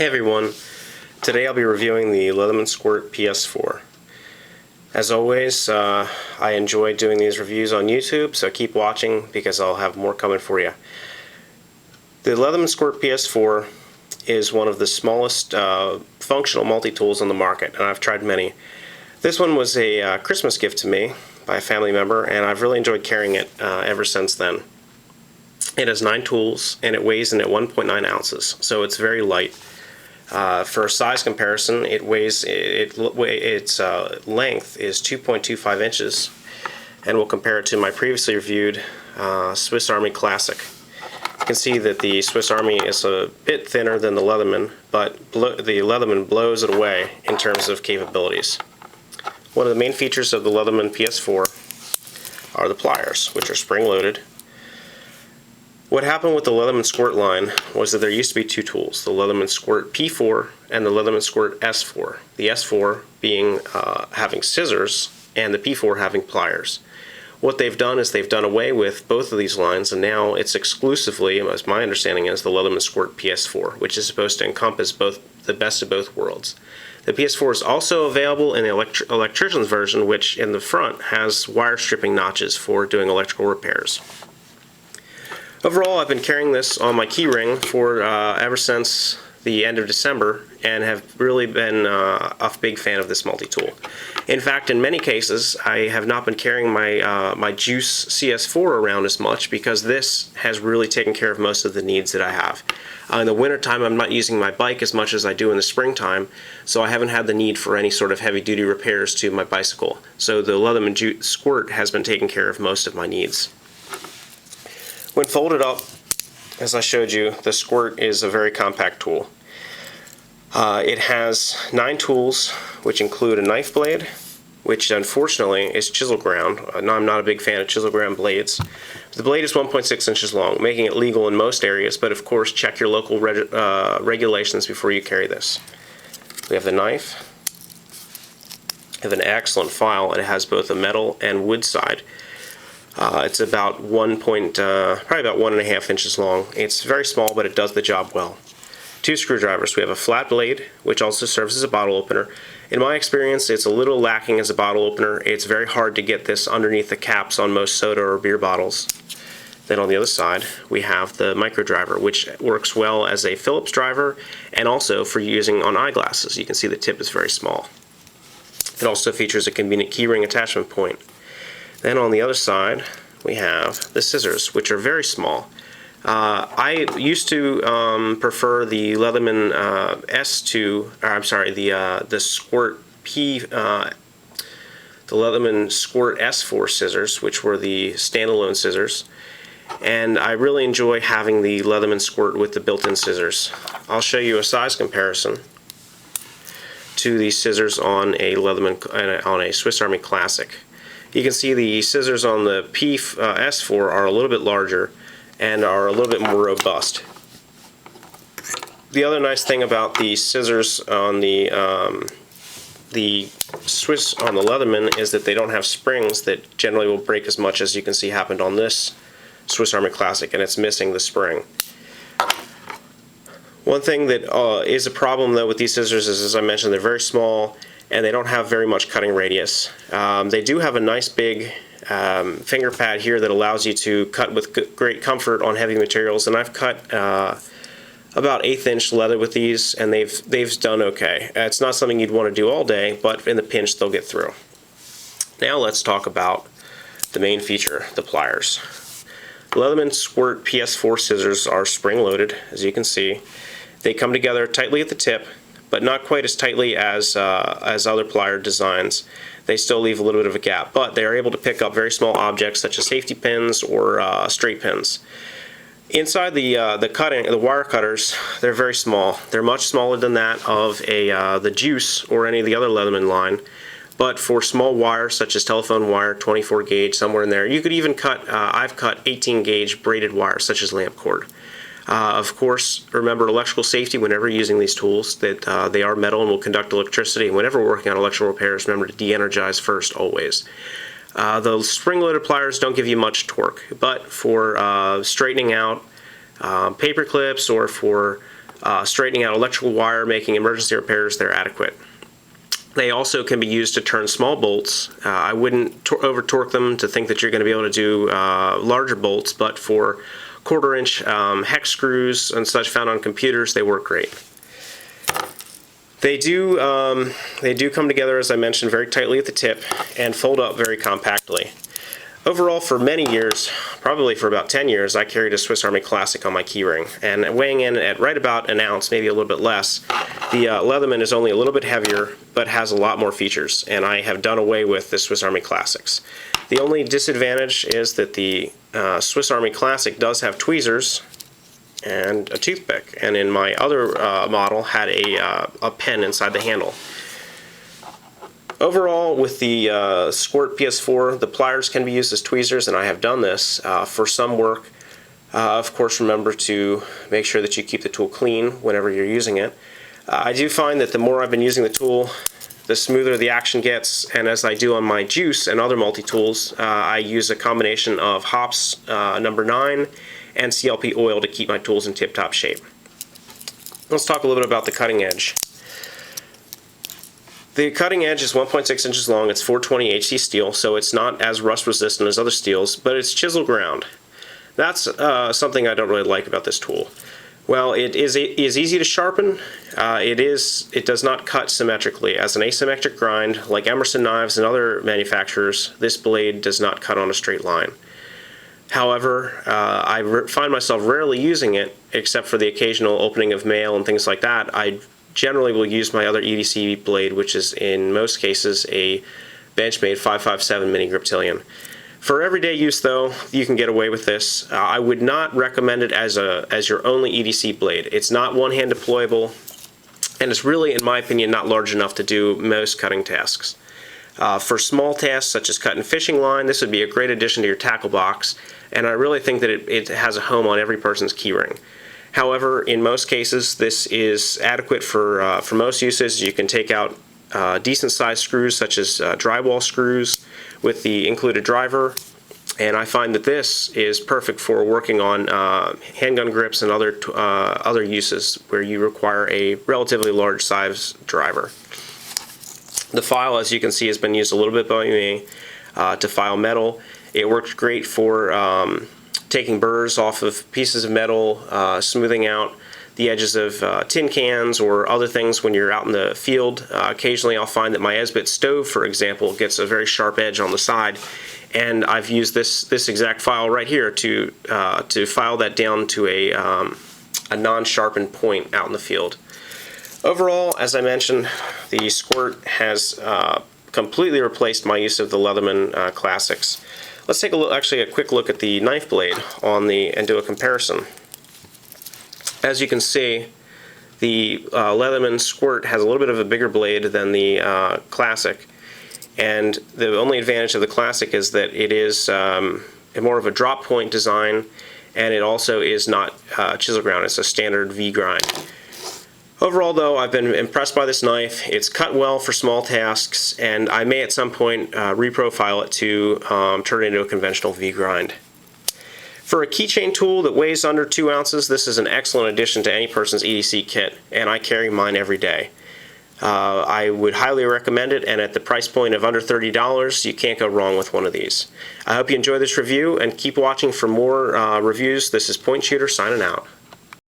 Hey everyone, today I'll be reviewing the Leatherman Squirt Ps4. As always, I enjoy doing these reviews on YouTube, so keep watching because I'll have more coming for you. The Leatherman Squirt Ps4 is one of the smallest functional multi-tools on the market, and I've tried many. This one was a Christmas gift to me by a family member, and I've really enjoyed carrying it ever since then. It has 9 tools, and it weighs in at 1.9 ounces, so it's very light. For a size comparison, its length is 2.25 inches, and we'll compare it to my previously reviewed Swiss Army Classic. You can see that the Swiss Army is a bit thinner than the Leatherman, but the Leatherman blows it away in terms of capabilities. One of the main features of the Leatherman Ps4 are the pliers, which are spring-loaded. What happened with the Leatherman Squirt line was that there used to be 2 tools, the Leatherman Squirt P4 and the Leatherman Squirt S4. The S4 being having scissors and the P4 having pliers. What they've done is they've done away with both of these lines, and now it's exclusively, as my understanding is, the Leatherman Squirt Ps4, which is supposed to encompass the best of both worlds. The Ps4 is also available in the electrician's version, which in the front has wire stripping notches for doing electrical repairs. Overall, I've been carrying this on my keyring for ever since the end of December, and have really been a big fan of this multi-tool. In fact, in many cases, I have not been carrying my Juice CS4 around as much because this has really taken care of most of the needs that I have. In the wintertime, I'm not using my bike as much as I do in the springtime, so I haven't had the need for any sort of heavy-duty repairs to my bicycle. So the Leatherman Squirt has been taking care of most of my needs. When folded up, as I showed you, the Squirt is a very compact tool. It has 9 tools, which include a knife blade, which unfortunately is chisel ground. No, I'm not a big fan of chisel ground blades. The blade is 1.6 inches long, making it legal in most areas, but of course check your local regulations before you carry this. We have the knife. We have an excellent file. It has both a metal and wood side. It's about probably about 1.5 inches long. It's very small, but it does the job well. 2 screwdrivers. We have a flat blade, which also serves as a bottle opener. In my experience, it's a little lacking as a bottle opener. It's very hard to get this underneath the caps on most soda or beer bottles. Then on the other side, we have the micro driver, which works well as a Phillips driver and also for using on eyeglasses. You can see the tip is very small. It also features a convenient keyring attachment point. Then on the other side, we have the scissors, which are very small. I used to prefer the Leatherman the Squirt the Leatherman Squirt S4 scissors, which were the standalone scissors, and I really enjoy having the Leatherman Squirt with the built-in scissors. I'll show you a size comparison to these scissors on a Swiss Army Classic. You can see the scissors on the S4 are a little bit larger and are a little bit more robust. The other nice thing about the scissors on the Leatherman is that they don't have springs that generally will break as much as you can see happened on this Swiss Army Classic, and it's missing the spring. One thing that is a problem though with these scissors is, as I mentioned, they're very small and they don't have very much cutting radius. They do have a nice big finger pad here that allows you to cut with great comfort on heavy materials, and I've cut about 1/8 inch leather with these, and they've done okay. It's not something you'd want to do all day, but in the pinch they'll get through. Now let's talk about the main feature, the pliers. Leatherman Squirt Ps4 scissors are spring-loaded, as you can see. They come together tightly at the tip, but not quite as tightly as other plier designs. They still leave a little bit of a gap, but they are able to pick up very small objects such as safety pins or straight pins. Inside the wire cutters, they're very small. They're much smaller than that of the Juice or any of the other Leatherman line. But for small wires such as telephone wire, 24 gauge, somewhere in there, you could even cut. I've cut 18 gauge braided wire such as lamp cord. Of course, remember electrical safety whenever using these tools, that they are metal and will conduct electricity. And whenever working on electrical repairs, remember to de-energize first, always. The spring-loaded pliers don't give you much torque, but for straightening out paper clips or for straightening out electrical wire, making emergency repairs, they're adequate. They also can be used to turn small bolts. I wouldn't over torque them to think that you're going to be able to do larger bolts, but for 1/4 inch hex screws and such found on computers, they work great. They do come together, as I mentioned, very tightly at the tip and fold up very compactly. Overall, for many years, probably for about 10 years, I carried a Swiss Army Classic on my keyring, and weighing in at right about an ounce, maybe a little bit less, the Leatherman is only a little bit heavier, but has a lot more features, and I have done away with the Swiss Army Classics. The only disadvantage is that the Swiss Army Classic does have tweezers and a toothpick, and in my other model had a pen inside the handle. Overall, with the Squirt Ps4, the pliers can be used as tweezers, and I have done this for some work. Of course, remember to make sure that you keep the tool clean whenever you're using it. I do find that the more I've been using the tool, the smoother the action gets, and as I do on my juice and other multi-tools, I use a combination of hops number 9 and CLP oil to keep my tools in tip-top shape. Let's talk a little bit about the cutting edge. The cutting edge is 1.6 inches long. It's 420 HC steel, so it's not as rust resistant as other steels, but it's chisel ground. That's something I don't really like about this tool. Well, it is easy to sharpen. It does not cut symmetrically. As an asymmetric grind, like Emerson knives and other manufacturers, this blade does not cut on a straight line. However, I find myself rarely using it, except for the occasional opening of mail and things like that. I generally will use my other EDC blade, which is in most cases a Benchmade 557 mini griptilian. For everyday use, though, you can get away with this. I would not recommend it as your only EDC blade. It's not one-hand deployable, and it's really, in my opinion, not large enough to do most cutting tasks. For small tasks such as cutting fishing line, this would be a great addition to your tackle box, and I really think that it has a home on every person's keyring. However, in most cases, this is adequate for most uses. You can take out decent sized screws such as drywall screws with the included driver, and I find that this is perfect for working on handgun grips and other uses where you require a relatively large size driver. The file, as you can see, has been used a little bit by me to file metal. It works great for taking burrs off of pieces of metal, smoothing out the edges of tin cans or other things when you're out in the field. Occasionally I'll find that my Esbit stove, for example, gets a very sharp edge on the side, and I've used this exact file right here to file that down to a non-sharpened point out in the field. Overall, as I mentioned, the Squirt has completely replaced my use of the Leatherman Classics. Let's take a quick look at the knife blade and do a comparison. As you can see, the Leatherman Squirt has a little bit of a bigger blade than the Classic, and the only advantage of the Classic is that it is more of a drop point design, and it also is not chisel ground. It's a standard V grind. Overall, though, I've been impressed by this knife. It's cut well for small tasks, and I may at some point reprofile it to turn it into a conventional V grind. For a keychain tool that weighs under 2 ounces, this is an excellent addition to any person's EDC kit, and I carry mine every day. I would highly recommend it, and at the price point of under $30, you can't go wrong with one of these. I hope you enjoy this review, and keep watching for more reviews. This is Point Shooter signing out.